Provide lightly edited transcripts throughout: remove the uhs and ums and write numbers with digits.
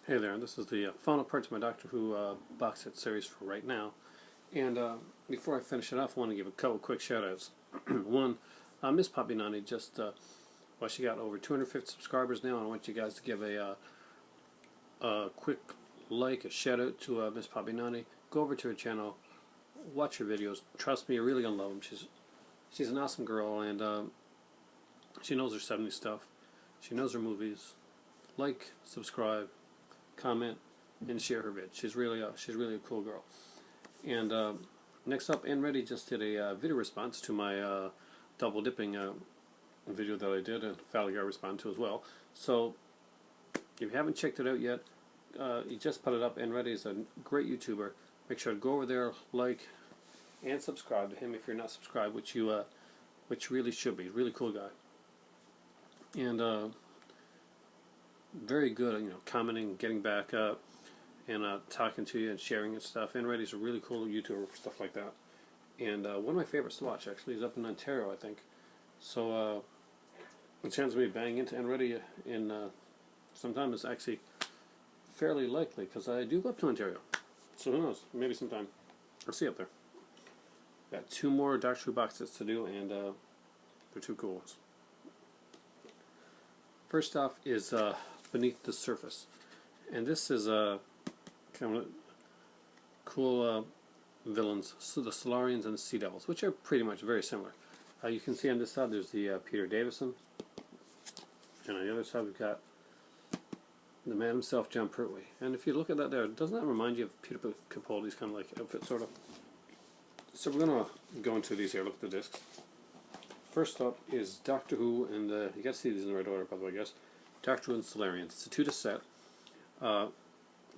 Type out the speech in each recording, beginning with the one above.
Hey there, this is the final part to my Doctor Who box set series for right now. And before I finish it off, I want to give a couple quick shout outs. One, Miss Poppy Nani just, well, she got over 250 subscribers now, and I want you guys to give a quick like, a shout out to Miss Poppy Nani. Go over to her channel, watch her videos. Trust me, you're really going to love them. She's an awesome girl, and she knows her 70s stuff. She knows her movies. Like, subscribe, comment, and share her vid. She's really a cool girl. And next up, Ann Reddy just did a video response to my double dipping video that I did, and Faligar responded to as well. So if you haven't checked it out yet, you just put it up. Ann Reddy is a great YouTuber. Make sure to go over there, like, and subscribe to him if you're not subscribed, which you really should be. He's a really cool guy. And very good at commenting, getting back up, and talking to you and sharing and stuff. Ann Reddy's a really cool YouTuber for stuff like that. And one of my favorites to watch, actually. He's up in Ontario, I think. So the chance of me banging into Ann Reddy in sometime is actually fairly likely, because I do go up to Ontario. So who knows? Maybe sometime. I'll see you up there. Got 2 more Doctor Who box sets to do, and they're 2 cool ones. First off is Beneath the Surface, and this is kind of cool villains, so the Silurians and the Sea Devils, which are pretty much very similar. You can see on this side there's the Peter Davison, and on the other side we've got the man himself, John Pertwee. And if you look at that there, doesn't that remind you of Peter Capaldi's kind of like outfit, sort of? So we're going to go into these here, look at the discs. First up is Doctor Who, and you got to see these in the right order, by the way, guys. Doctor Who and Silurians. It's a 2-disc set.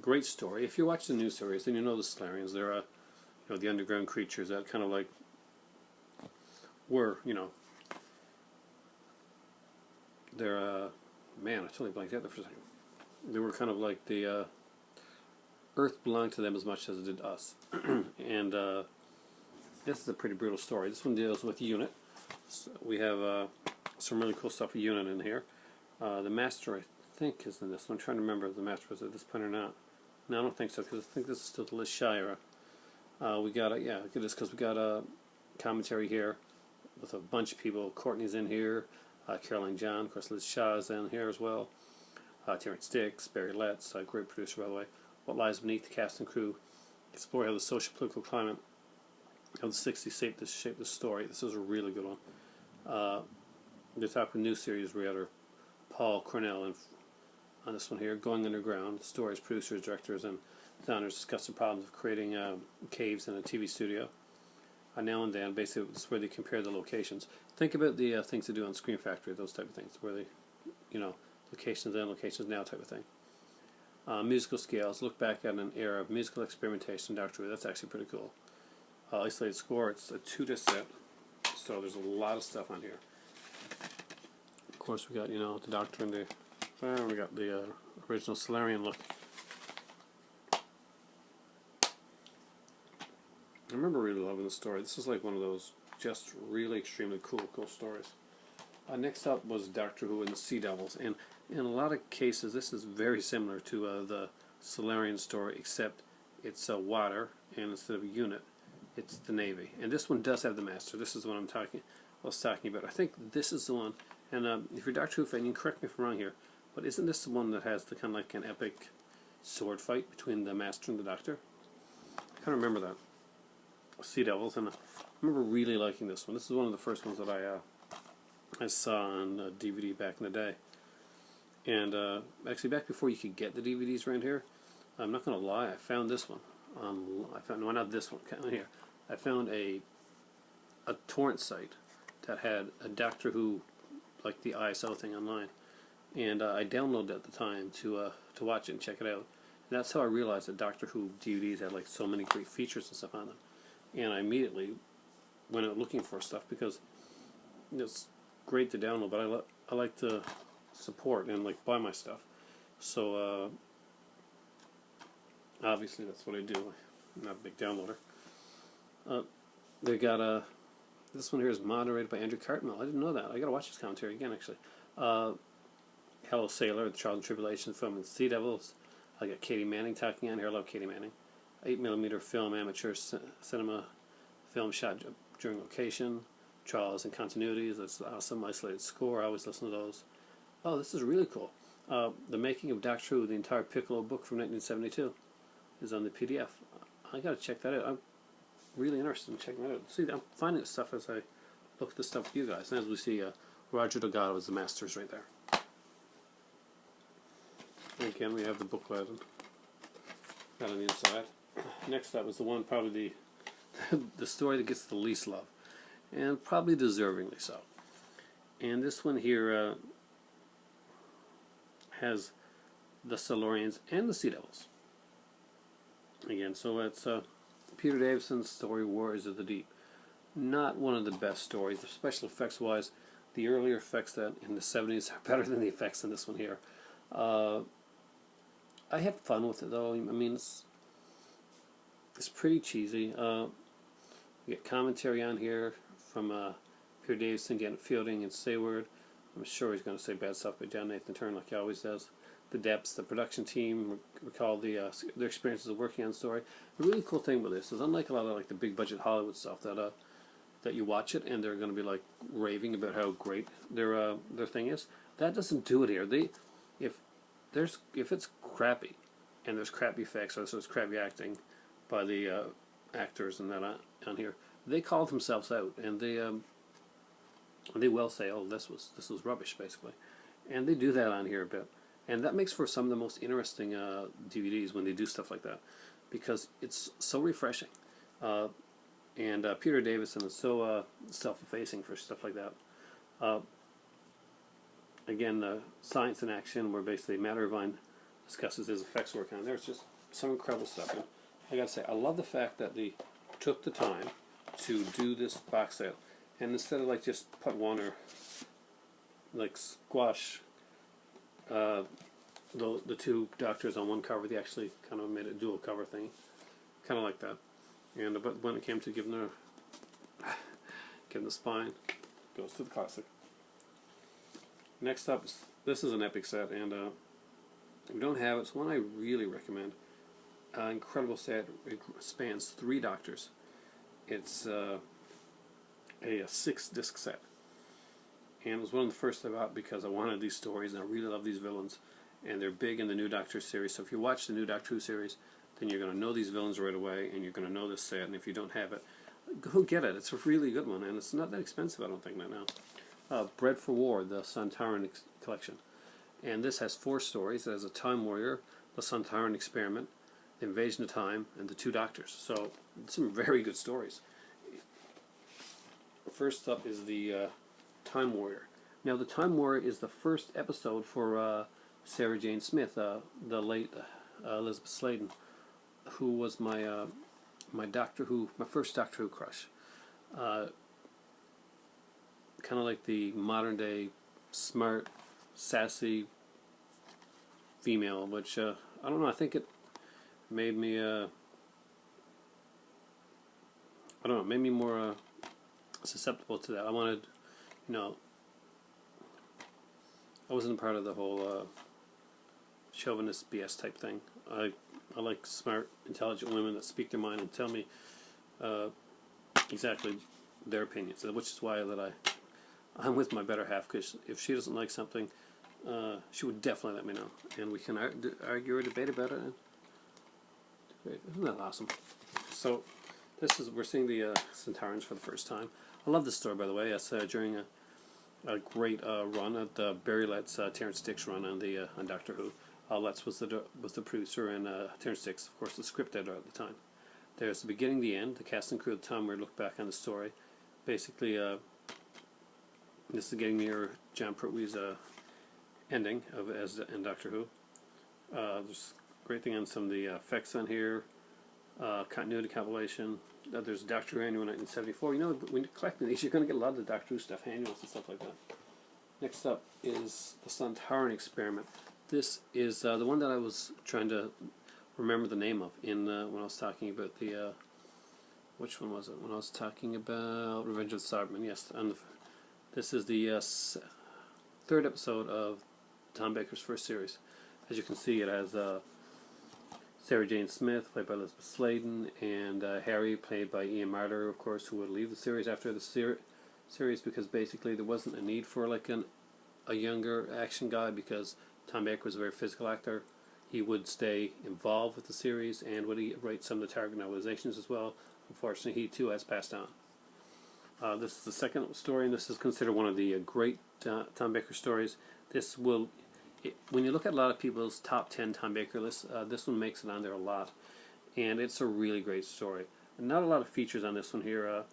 Great story. If you watch the new series, then you know the Silurians. They're the underground creatures that kind of like were, they're man, I totally blanked out there for a second. They were kind of like the Earth belonged to them as much as it did us. And this is a pretty brutal story. This one deals with Unit. So we have some really cool stuff with Unit in here. The Master, I think, is in this one. I'm trying to remember if the Master was at this point or not. No, I don't think so, because I think this is still the Liz Shira. We got look at this, because we got a commentary here with a bunch of people. Courtney's in here, Caroline John, of course Liz Shaw's in here as well. Terrence Dix, Barry Letts, great producer, by the way. What Lies Beneath, the cast and crew. Explore how the social political climate of the 60s shaped this story. This is a really good one. The top of new series writer Paul Cornell, and on this one here, Going Underground. Stories, producers, directors, and designers discuss the problems of creating caves in a TV studio. Now and then, basically, this is where they compare the locations. Think about the things they do on Screen Factory, those type of things, where they, locations then, locations now type of thing. Musical scales, look back at an era of musical experimentation in Doctor Who. That's actually pretty cool. Isolated score, it's a 2-disc set, so there's a lot of stuff on here. Of course, we got, the Doctor and we got the original Silurian look. I remember really loving the story. This is like one of those just really extremely cool stories. Next up was Doctor Who and the Sea Devils, and in a lot of cases this is very similar to the Silurian story, except it's water, and instead of a unit, it's the Navy. And this one does have the Master. This is the one I was talking about. I think this is the one, and if you're a Doctor Who fan, you can correct me if I'm wrong here, but isn't this the one that has the kind of like an epic sword fight between the Master and the Doctor? I kind of remember that. Sea Devils, and I remember really liking this one. This is one of the first ones that I saw on DVD back in the day. And actually, back before you could get the DVDs around here, I'm not going to lie, I found this one. No, not this one. Here, I found a torrent site that had a Doctor Who, like the ISO thing online, and I downloaded it at the time to watch it and check it out. And that's how I realized that Doctor Who DVDs had like so many great features and stuff on them. And I immediately went out looking for stuff, because it's great to download, but I like to support and like buy my stuff. So obviously that's what I do. I'm not a big downloader. They got this one here is moderated by Andrew Cartmel. I didn't know that. I gotta watch this commentary again, actually. Hello Sailor, the Trials and Tribulations film, and Sea Devils. I got Katie Manning talking on here. I love Katie Manning. 8mm film, amateur cinema film shot during location, trials and continuities. That's awesome. Isolated score. I always listen to those. Oh, this is really cool. The Making of Doctor Who, the entire Piccolo book from 1972, is on the PDF. I got to check that out. I'm really interested in checking that out. See, I'm finding this stuff as I look at this stuff with you guys. And as we see, Roger Delgado is the masters right there. And again, we have the booklet got on the inside. Next up is the one, probably the story that gets the least love, and probably deservingly so. And this one here has the Silurians and the Sea Devils. Again, so it's Peter Davison's story, Warriors of the Deep. Not one of the best stories, special effects wise. The earlier effects that in the 70s are better than the effects in this one here. I had fun with it though. I mean, it's pretty cheesy. We get commentary on here from Peter Davison, Janet Fielding, and Sayward. I'm sure he's going to say bad stuff about John Nathan Turner like he always does. The depths, the production team recall their experiences of working on the story. The really cool thing with this is, unlike a lot of like the big budget Hollywood stuff that you watch it and they're going to be like raving about how great their thing is, that doesn't do it here. If it's crappy and there's crappy effects or there's crappy acting by the actors and that on here, they call themselves out and they will say, "Oh, this was rubbish," basically, and they do that on here a bit, and that makes for some of the most interesting DVDs when they do stuff like that, because it's so refreshing, and Peter Davison is so self-effacing for stuff like that. Again, the Science in Action, where basically Matt Irvine discusses his effects work on there. It's just some incredible stuff. And I gotta say, I love the fact that they took the time to do this box set, and instead of like just put one or like squash the two doctors on one cover, they actually kind of made a dual cover thing, kind of like that. And but when it came to giving the spine, goes to the classic. Next up, this is an epic set, and if you don't have it, it's one I really recommend. Incredible set. It spans 3 doctors. It's a 6-disc set, and it was one of the first I bought because I wanted these stories and I really love these villains, and they're big in the New Doctor series. So if you watch the New Doctor Who series, then you're going to know these villains right away, and you're going to know this set. And if you don't have it, go get it. It's a really good one, and it's not that expensive, I don't think, right now. Bred for War, the Sontaran collection, and this has 4 stories. It has a Time Warrior, the Sontaran Experiment, the Invasion of Time, and the 2 Doctors. So some very good stories. First up is the Time Warrior. Now, the Time Warrior is the first episode for Sarah Jane Smith, the late Elizabeth Sladen, who was my first Doctor Who crush. Kind of like the modern day smart, sassy female, which I don't know. I think it made me made me more susceptible to that. I wanted, I wasn't part of the whole chauvinist BS type thing. I like smart, intelligent women that speak their mind and tell me exactly their opinions, which is why I'm with my better half, because if she doesn't like something, she would definitely let me know, and we can argue or debate about it. Isn't that awesome? So we're seeing the Centaurans for the first time. I love this story, by the way. That's during a great run at Barry Letts, Terrence Dicks run on Doctor Who. Letts was the producer, and Terrence Dicks, of course, the script editor at the time. There's the beginning, the end. The cast and crew at the time, we look back on the story. Basically, this is getting near John Pertwee's ending in Doctor Who. There's a great thing on some of the effects on here. Continuity compilation. There's Doctor Who Annual 1974. When you're collecting these, you're going to get a lot of the Doctor Who stuff, annuals and stuff like that. Next up is the Sontaran Experiment. This is the one that I was trying to remember the name of when I was talking about the which one was it? When I was talking about Revenge of the Cybermen, yes. And this is the 3rd episode of Tom Baker's first series. As you can see, it has Sarah Jane Smith, played by Elizabeth Sladen, and Harry, played by Ian Marter, of course, who would leave the series after the series because basically there wasn't a need for like a younger action guy because Tom Baker was a very physical actor. He would stay involved with the series and would write some of the Target novelizations as well. Unfortunately, he too has passed on. This is the second story, and this is considered one of the great Tom Baker stories. This will, when you look at a lot of people's top 10 Tom Baker lists, this one makes it on there a lot, and it's a really great story. And not a lot of features on this one here.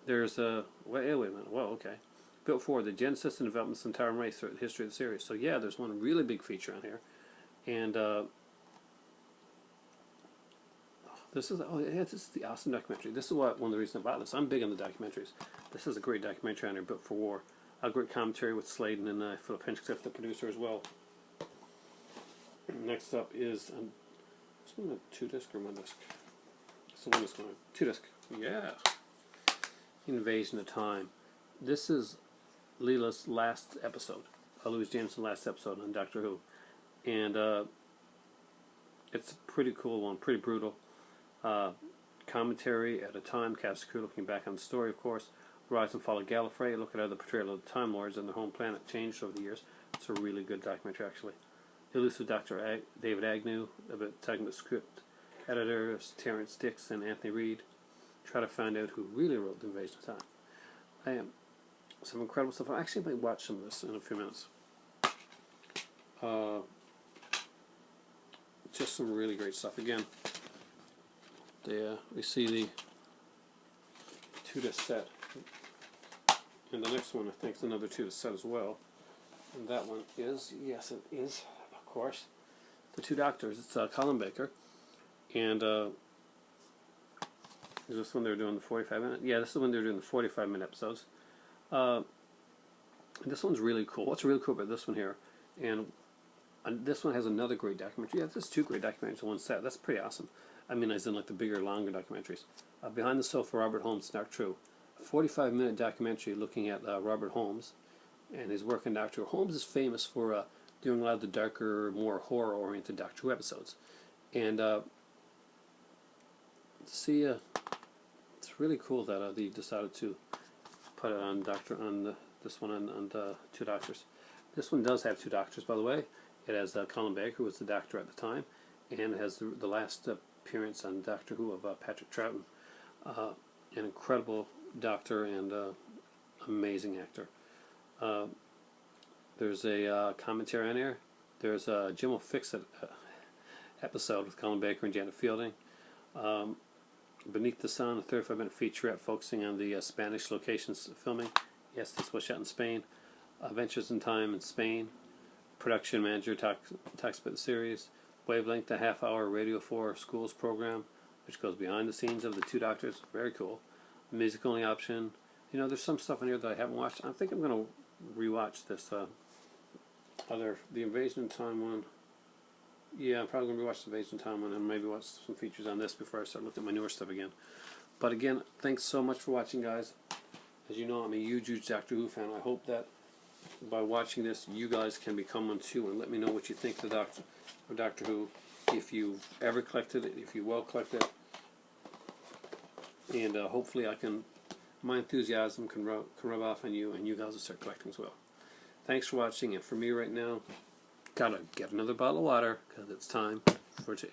There's a wait a minute. Whoa, okay. Built for the genesis and development of the entire race through the history of the series. So yeah, there's one really big feature on here, and this is this is the awesome documentary. This is one of the reasons I bought this. I'm big on the documentaries. This is a great documentary on here, Built for War. A great commentary with Sladen and Philip Hinchcliffe, the producer, as well. Next up is this one a 2-disc or 1-disc? It's the 1-disc one. 2-disc. Yeah. Invasion of Time. This is Leela's last episode. Louise Jameson's last episode on Doctor Who, and it's a pretty cool one. Pretty brutal. Commentary at a time, cast and crew looking back on the story, of course. Rise and Fall of Gallifrey, look at how the portrayal of the Time Lords and their home planet changed over the years. It's a really good documentary, actually. Elusive Dr. David Agnew, talking about script editors Terrence Dix and Anthony Reid. Try to find out who really wrote The Invasion of Time. Some incredible stuff. I actually might watch some of this in a few minutes. Just some really great stuff. Again, we see the 2-disc set. And the next one, I think, is another 2-disc set as well. And that one is, yes, it is, of course, The Two Doctors. It's Colin Baker. And is this when they're doing the 45-minute? Yeah, this is when they're doing the 45-minute episodes. This one's really cool. What's really cool about this one here, and this one has another great documentary. Yeah, there's 2 great documentaries in one set. That's pretty awesome. I mean, as in like the bigger, longer documentaries. Behind the Sofa, Robert Holmes' Dark True. A 45-minute documentary looking at Robert Holmes and his work in Doctor Who. Holmes is famous for doing a lot of the darker, more horror-oriented Doctor Who episodes. And see, it's really cool that they decided to put it on this one on the 2 Doctors. This one does have 2 Doctors, by the way. It has Colin Baker, who was the Doctor at the time, and it has the last appearance on Doctor Who of Patrick Troughton. An incredible Doctor and amazing actor. There's a commentary on here. There's a Jim Will Fix It episode with Colin Baker and Janet Fielding. Beneath the Sun, a 35-minute featurette focusing on the Spanish locations filming. Yes, this was shot in Spain. Adventures in Time in Spain. Production manager talks about the series. Wavelength, a half-hour Radio 4 Schools program, which goes behind the scenes of the 2 Doctors. Very cool. Music only option. You know, there's some stuff in here that I haven't watched. I think I'm going to rewatch this the Invasion of Time one. Yeah, I'm probably going to rewatch the Invasion of Time one and maybe watch some features on this before I start looking at my newer stuff again. But again, thanks so much for watching, guys. As you know, I'm a huge Doctor Who fan. I hope that by watching this, you guys can become one too, and let me know what you think of Doctor Who, if you've ever collected it, if you will collect it, and hopefully my enthusiasm can rub off on you, and you guys will start collecting as well. Thanks for watching, and for me right now, gotta get another bottle of water, because it's time for tea.